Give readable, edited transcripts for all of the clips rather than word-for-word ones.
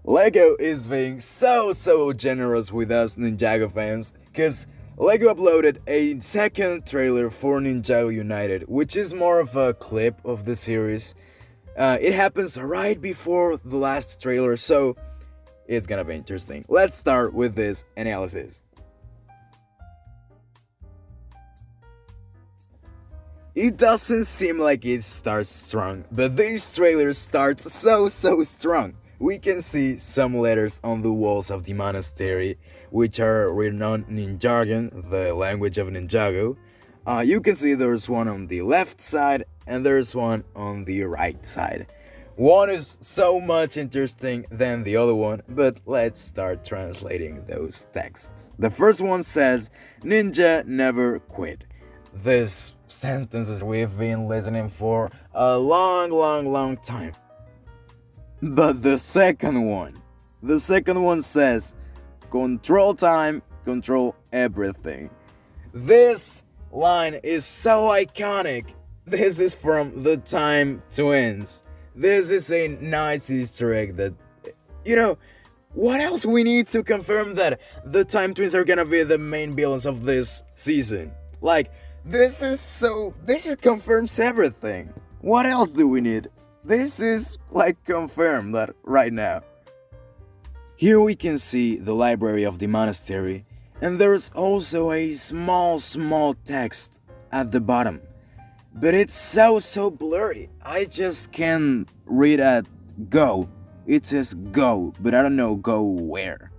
Lego is being so generous with us Ninjago fans, cause Lego uploaded a second trailer for Ninjago United, which is more of a clip of the series. It happens right before the last trailer, so it's gonna be interesting. Let's start with this analysis. It doesn't seem like it starts strong, but this trailer starts so strong. We can see some letters on the walls of the monastery, which are written on Ninjago, the language of Ninjago. You can see there's one on the left side and there's one on the right side. One is so much interesting than the other one, but let's start translating those texts. The first one says, "Ninja never quit." This sentences we've been listening for a long time. But the second one says, "Control time, control everything." This line is so iconic. This is from the Time Twins. This is a nice Easter egg that, what else we need to confirm that the Time Twins are gonna be the main villains of this season? This confirms everything. What else do we need? This is confirmed that right now. Here we can see the library of the monastery, and there's also a small text at the bottom. But it's so blurry. I just can't read at go. It says go, but I don't know go where.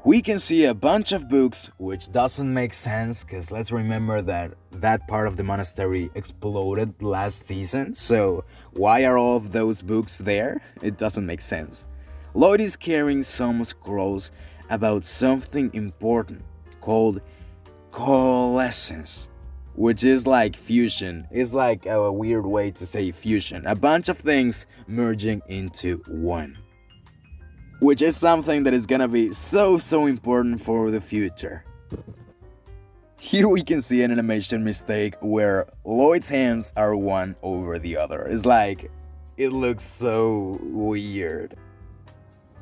We can see a bunch of books, which doesn't make sense, because let's remember that part of the monastery exploded last season, so why are all of those books there? It doesn't make sense. Lloyd is carrying some scrolls about something important called coalescence, which is like fusion. It's like a weird way to say fusion. A bunch of things merging into one, which is something that is gonna be so important for the future. Here we can see an animation mistake where Lloyd's hands are one over the other. It looks so weird.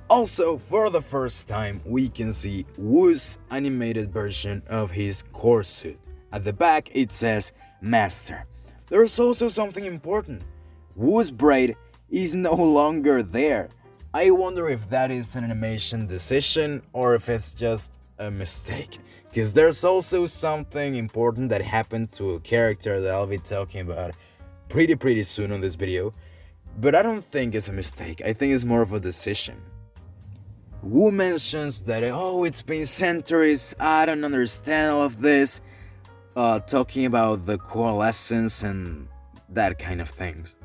Also, for the first time, we can see Woo's animated version of his core suit. At the back, it says Master. There's also something important. Woo's braid is no longer there. I wonder if that is an animation decision or if it's just a mistake. Because there's also something important that happened to a character that I'll be talking about pretty soon on this video. But I don't think it's a mistake. I think it's more of a decision. Wu mentions that, it's been centuries, I don't understand all of this. Talking about the coalescence and that kind of things.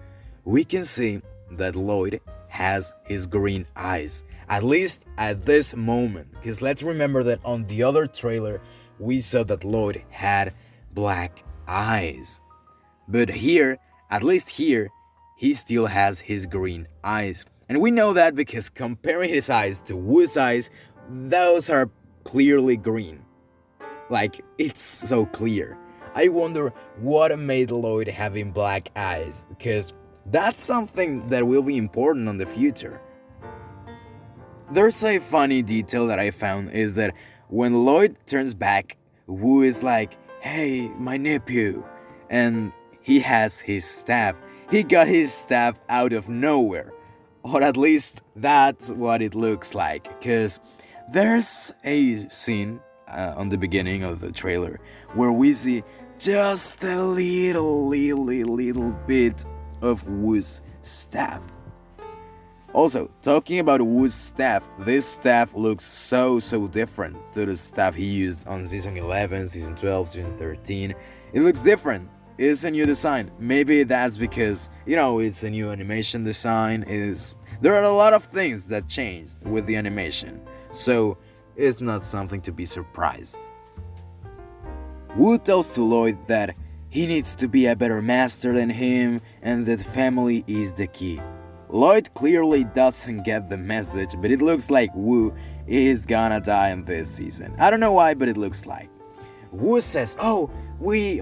We can see that Lloyd has his green eyes, at least at this moment, because let's remember that on the other trailer we saw that Lloyd had black eyes, but here, at least here, he still has his green eyes, and we know that because comparing his eyes to Woo's eyes, those are clearly green. It's so clear. I wonder what made Lloyd having black eyes, because that's something that will be important in the future. There's a funny detail that I found is that when Lloyd turns back, Wu is like, "Hey, my nephew," and he has his staff. He got his staff out of nowhere, or at least that's what it looks like, because there's a scene on the beginning of the trailer where we see just a little bit of Wu's staff. Also, talking about Wu's staff, this staff looks so different to the staff he used on Season 11, Season 12, Season 13. It looks different. It's a new design. Maybe that's because, it's a new animation design. There are a lot of things that changed with the animation, so it's not something to be surprised. Wu tells to Lloyd that he needs to be a better master than him and that family is the key. Lloyd clearly doesn't get the message, but it looks like Wu is gonna die in this season. I don't know why, but it looks like. Wu says, "Oh, we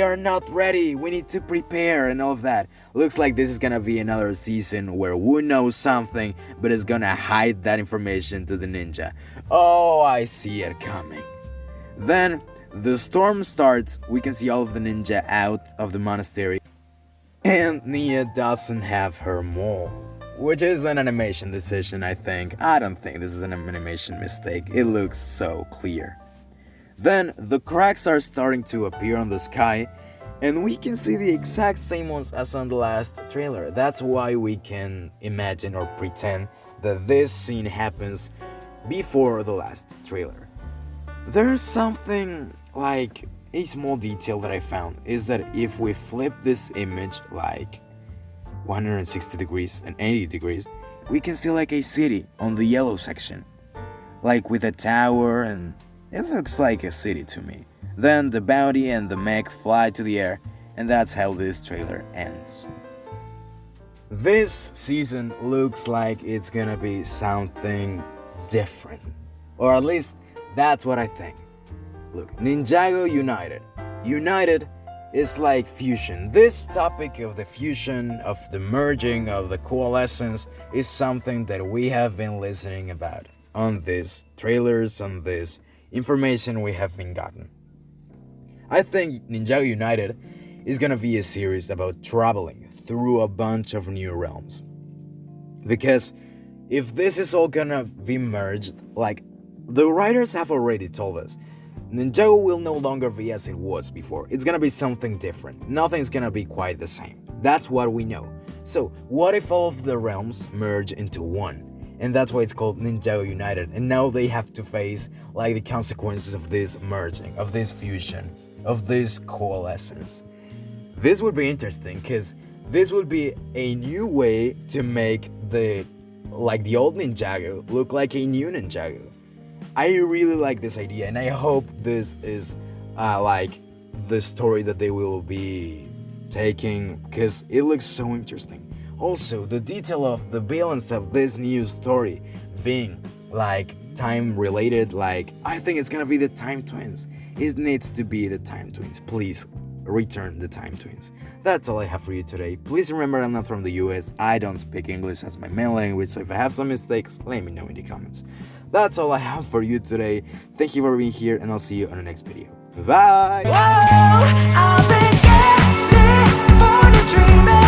are not ready. We need to prepare and all of that." Looks like this is gonna be another season where Wu knows something, but is gonna hide that information to the ninja. Oh, I see it coming. Then the storm starts. We can see all of the ninja out of the monastery, and Nia doesn't have her mole, which is an animation decision, I think. I don't think this is an animation mistake. It looks so clear. Then the cracks are starting to appear on the sky, and we can see the exact same ones as on the last trailer. That's why we can imagine or pretend that this scene happens before the last trailer. There's something like a small detail that I found is that if we flip this image like 160 degrees and 80 degrees, we can see like a city on the yellow section, like with a tower, and it looks like a city to me. Then the bounty and the mech fly to the air, and that's how this trailer ends. This season looks like it's gonna be something different, or at least that's what I think. Look, Ninjago United. United is like fusion. This topic of the fusion, of the merging, of the coalescence is something that we have been listening about on these trailers, on this information we have been gotten. I think Ninjago United is gonna be a series about traveling through a bunch of new realms. Because if this is all gonna be merged, like the writers have already told us, Ninjago will no longer be as it was before. It's gonna be something different. Nothing's gonna be quite the same. That's what we know. So, what if all of the realms merge into one? And that's why it's called Ninjago United. And now they have to face like the consequences of this merging, of this fusion, of this coalescence. This would be interesting because this would be a new way to make the old Ninjago look like a new Ninjago. I really like this idea, and I hope this is like the story that they will be taking, because it looks so interesting. Also, the detail of the balance of this new story being like time related, like I think it's gonna be the time twins. It needs to be the time twins. Please return the time twins. That's all I have for you today. Please remember I'm not from the US. I don't speak English as my main language, so if I have some mistakes, let me know in the comments. That's all I have for you today. Thank you for being here, and I'll see you on the next video. Bye! Whoa, I've been getting for the dreaming.